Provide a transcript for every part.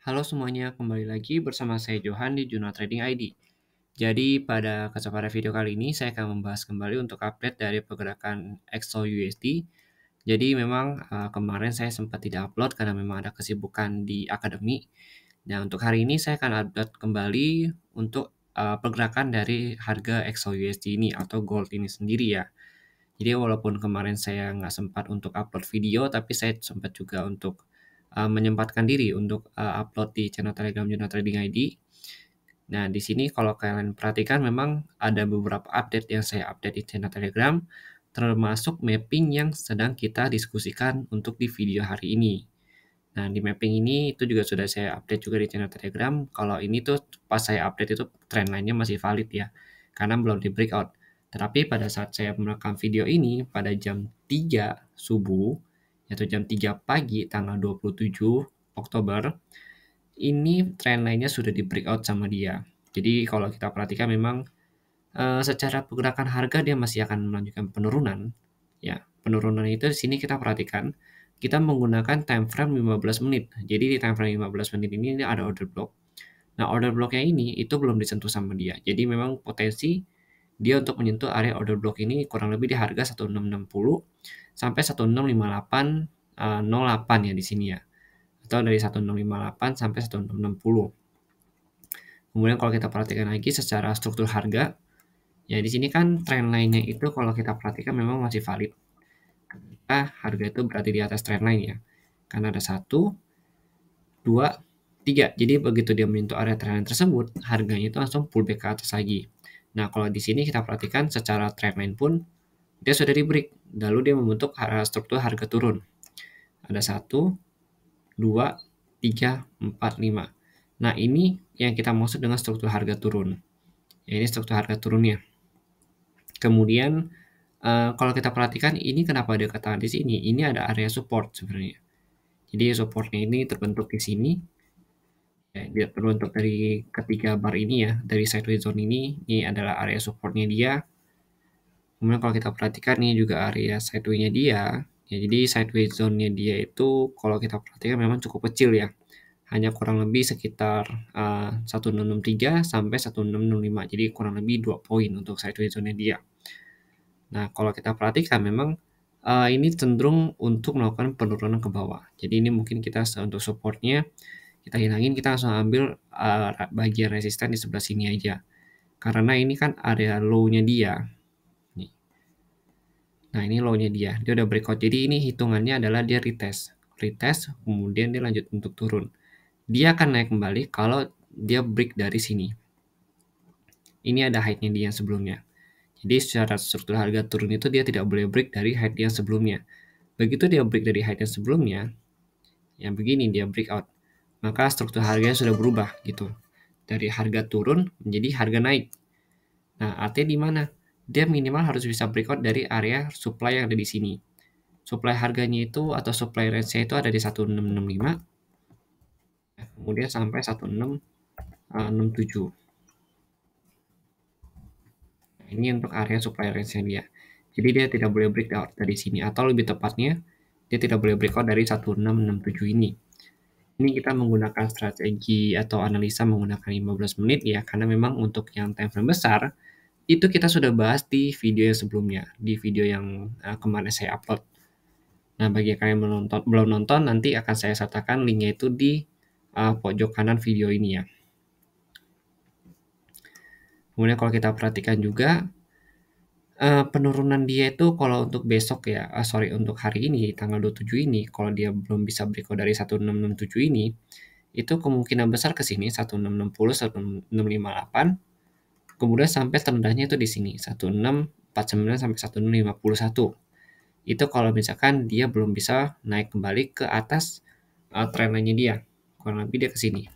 Halo semuanya, kembali lagi bersama saya Johan di Jurnal Trading ID. Jadi pada kesempatan video kali ini saya akan membahas kembali untuk update dari pergerakan XOUSD. Jadi memang kemarin saya sempat tidak upload karena memang ada kesibukan di akademi. Dan untuk hari ini saya akan update kembali untuk pergerakan dari harga XOUSD ini atau gold ini sendiri ya. Jadi walaupun kemarin saya nggak sempat untuk upload video, tapi saya sempat juga untuk menyempatkan diri untuk upload di channel Telegram Jurnal Trading ID. Nah, di sini kalau kalian perhatikan memang ada beberapa update yang saya update di channel Telegram, termasuk mapping yang sedang kita diskusikan untuk di video hari ini. Nah, di mapping ini itu juga sudah saya update juga di channel Telegram. Kalau ini tuh pas saya update itu trendline-nya masih valid ya, karena belum di breakout. Tetapi pada saat saya merekam video ini pada jam 3 subuh, yaitu jam 3 pagi tanggal 27 Oktober, ini trendline-nya sudah di breakout sama dia. Jadi kalau kita perhatikan memang secara pergerakan harga dia masih akan melanjutkan penurunan. Ya, penurunan itu di sini kita perhatikan, kita menggunakan time frame 15 menit. Jadi di time frame 15 menit ini ada order block. Nah, order blocknya ini itu belum disentuh sama dia. Jadi memang potensi dia untuk menyentuh area order block ini kurang lebih di harga 1660 sampai 1658 ya di sini ya. Atau dari 1658 sampai 1660. Kemudian kalau kita perhatikan lagi secara struktur harga, ya di sini kan trendline-nya itu kalau kita perhatikan memang masih valid. Harga itu berarti di atas trendline ya. Karena ada 1, 2, 3. Jadi begitu dia menyentuh area trendline tersebut, harganya itu langsung pullback ke atas lagi. Nah, kalau di sini kita perhatikan secara trendline pun dia sudah di break, lalu dia membentuk struktur harga turun. Ada 1, 2, 3, 4, 5. Nah, ini yang kita maksud dengan struktur harga turun. Ya, ini struktur harga turunnya. Kemudian kalau kita perhatikan ini kenapa dia katakan di sini, ini ada area support sebenarnya. Jadi supportnya ini terbentuk di sini. Ya, dia terbentuk dari ketiga bar ini ya, dari sideways zone ini adalah area supportnya dia. Kemudian kalau kita perhatikan ini juga area sideways-nya dia. Ya, jadi sideways zone-nya dia itu kalau kita perhatikan memang cukup kecil ya. Hanya kurang lebih sekitar 1663 sampai 1665. Jadi kurang lebih 2 poin untuk sideways zone-nya dia. Nah, kalau kita perhatikan memang ini cenderung untuk melakukan penurunan ke bawah. Jadi ini mungkin kita untuk supportnya kita hilangin, kita langsung ambil bagian resisten di sebelah sini aja. Karena ini kan area low-nya dia. Nih. Nah, ini low-nya dia. Dia udah breakout. Jadi ini hitungannya adalah dia retest. Retest, kemudian dia lanjut untuk turun. Dia akan naik kembali kalau dia break dari sini. Ini ada height-nya dia yang sebelumnya. Jadi secara struktur harga turun itu dia tidak boleh break dari height yang sebelumnya. Begitu dia break dari height yang sebelumnya, yang begini dia breakout, maka struktur harganya sudah berubah gitu. Dari harga turun menjadi harga naik. Nah, artinya di mana? Dia minimal harus bisa breakout dari area supply yang ada di sini. Supply harganya itu atau supply range-nya itu ada di 1665, kemudian sampai 1667. Nah, ini untuk area supply range-nya dia. Jadi dia tidak boleh breakout dari sini, atau lebih tepatnya dia tidak boleh breakout dari 1667 ini. Ini kita menggunakan strategi atau analisa menggunakan 15 menit ya, karena memang untuk yang time frame besar itu kita sudah bahas di video yang sebelumnya, di video yang kemarin saya upload. Nah, bagi kalian yang belum nonton, nanti akan saya sertakan linknya itu di pojok kanan video ini ya. Kemudian kalau kita perhatikan juga penurunan dia itu kalau untuk besok ya, untuk hari ini tanggal 27 ini, kalau dia belum bisa breakout dari 1667 ini, itu kemungkinan besar ke sini 1660, 1658, kemudian sampai terendahnya itu di sini 1649 sampai 1651. Itu kalau misalkan dia belum bisa naik kembali ke atas trendline-nya dia, kurang lebih dia ke sini.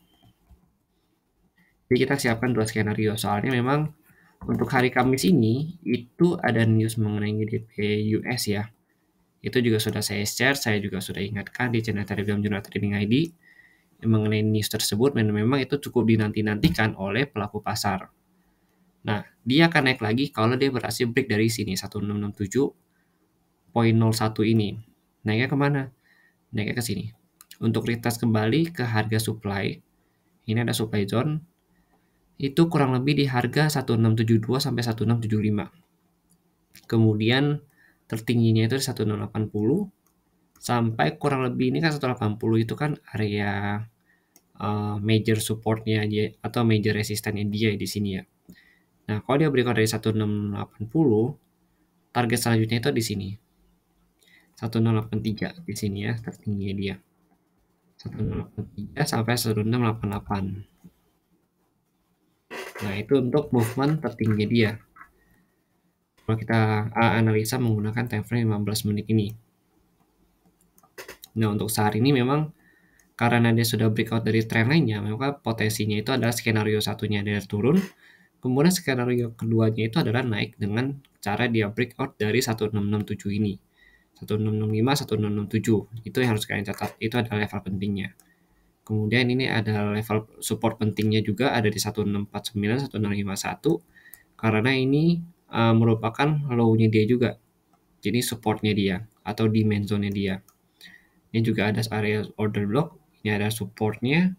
Jadi kita siapkan 2 skenario, soalnya memang untuk hari Kamis ini itu ada news mengenai GDP US ya. Itu juga sudah saya share, saya juga sudah ingatkan di channel Telegram Jurnal Trading ID mengenai news tersebut, dan memang itu cukup dinanti-nantikan oleh pelaku pasar. Nah, dia akan naik lagi kalau dia berhasil break dari sini 1667.01 ini. Naiknya kemana? Naiknya ke sini. untuk retest kembali ke harga supply, ini ada supply zone, itu kurang lebih di harga 1672 sampai 1675. Kemudian tertingginya itu di 1680 sampai kurang lebih, ini kan 180 itu kan area major supportnya dia atau major resistannya dia di sini ya. Nah, kalau dia breakout dari 1680, target selanjutnya itu di sini. 1683 di sini ya, tertingginya dia. 1683 sampai 1688. Nah, itu untuk movement tertinggi dia. Kalau kita analisa menggunakan time frame 15 menit ini. Nah, untuk saat ini memang karena dia sudah breakout dari trend lainnya, maka potensinya itu adalah skenario satunya dia turun, kemudian skenario keduanya itu adalah naik dengan cara dia breakout dari 1667 ini. 1665, 1667, itu yang harus kalian catat, itu adalah level pentingnya. Kemudian ini ada level support pentingnya juga ada di 1649, 1651, karena ini merupakan low-nya dia juga. Jadi supportnya dia atau demand zone-nya dia. Ini juga ada area order block, ini ada supportnya.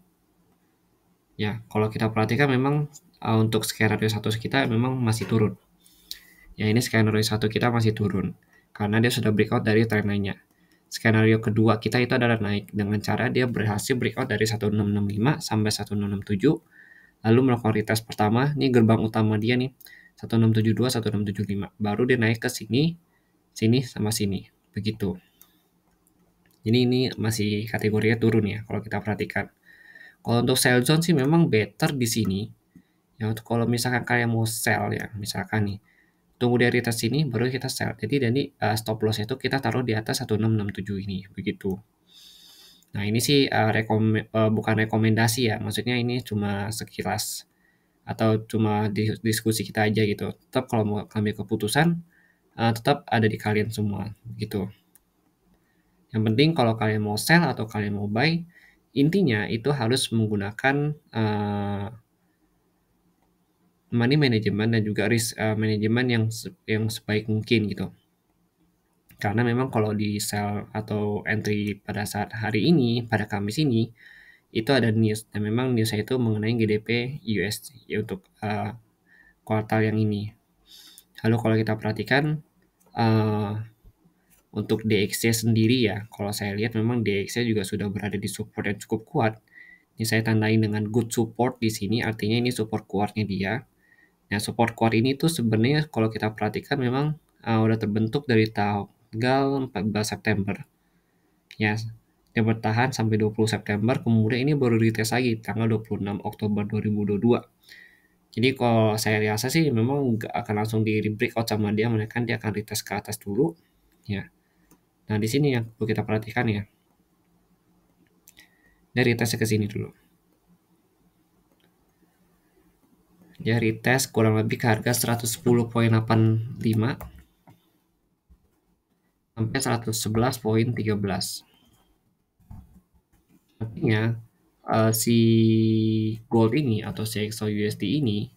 Ya, kalau kita perhatikan memang untuk skenario 1 kita memang masih turun. Ya, ini skenario 1 kita masih turun karena dia sudah breakout dari trend lainnya. Skenario kedua kita itu adalah naik dengan cara dia berhasil breakout dari 1665 sampai 1667, lalu melakukan retest pertama, ini gerbang utama dia nih, 1672, 1675. Baru dia naik ke sini, sini sama sini, begitu. Jadi ini masih kategorinya turun ya kalau kita perhatikan. Kalau untuk sell zone sih memang better di sini. Ya, untuk kalau misalkan kalian mau sell ya, misalkan nih, tunggu dari atas sini baru kita sell. Jadi stop loss itu kita taruh di atas 1667 ini, begitu. Nah, ini sih bukan rekomendasi ya, maksudnya ini cuma sekilas atau cuma diskusi kita aja gitu. Tetap kalau mau ambil keputusan, tetap ada di kalian semua, gitu. Yang penting kalau kalian mau sell atau kalian mau buy, intinya itu harus menggunakan money management dan juga risk management yang sebaik mungkin gitu. Karena memang kalau di sell atau entry pada saat hari ini, pada Kamis ini, itu ada news dan memang newsnya itu mengenai GDP US ya untuk kuartal yang ini. Lalu kalau kita perhatikan untuk DXY sendiri ya, kalau saya lihat memang DXY juga sudah berada di support yang cukup kuat. Ini saya tandai dengan good support di sini, artinya ini support kuatnya dia. Nah, support kuat ini tuh sebenarnya kalau kita perhatikan memang udah terbentuk dari tanggal 14 September. Ya, dia bertahan sampai 20 September, kemudian ini baru retest lagi tanggal 26 Oktober 2022. Jadi kalau saya rasa sih memang nggak akan langsung di breakout sama dia, melainkan dia akan retest ke atas dulu. Ya. Nah, di sini yang perlu kita perhatikan ya. Dia retest ke sini dulu. Dia retest kurang lebih ke harga 110.85 sampai 111.13. Artinya si gold ini atau si XAUUSD ini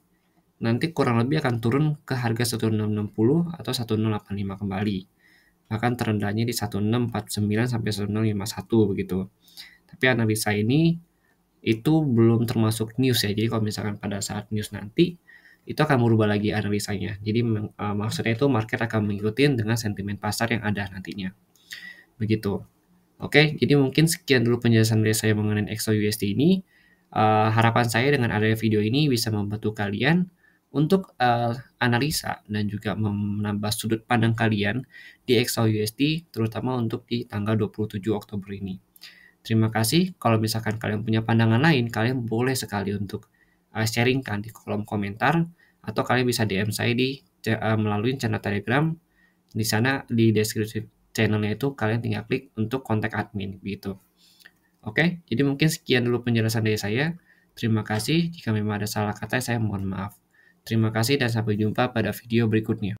nanti kurang lebih akan turun ke harga 1660 atau 1085 kembali. Bahkan terendahnya di 1649 sampai 1051 begitu. Tapi analisa ini itu belum termasuk news ya. Jadi kalau misalkan pada saat news nanti itu akan berubah lagi analisanya. Jadi maksudnya itu market akan mengikuti dengan sentimen pasar yang ada nantinya. Begitu. Oke, jadi mungkin sekian dulu penjelasan dari saya mengenai XAUUSD ini. Harapan saya dengan adanya video ini bisa membantu kalian untuk analisa dan juga menambah sudut pandang kalian di XAUUSD, terutama untuk di tanggal 27 Oktober ini. Terima kasih. Kalau misalkan kalian punya pandangan lain, kalian boleh sekali untuk sharingkan di kolom komentar, atau kalian bisa DM saya melalui channel Telegram. Di sana di deskripsi channelnya itu kalian tinggal klik untuk kontak admin gitu. Oke, jadi mungkin sekian dulu penjelasan dari saya. Terima kasih. Jika memang ada salah kata, saya mohon maaf. Terima kasih dan sampai jumpa pada video berikutnya.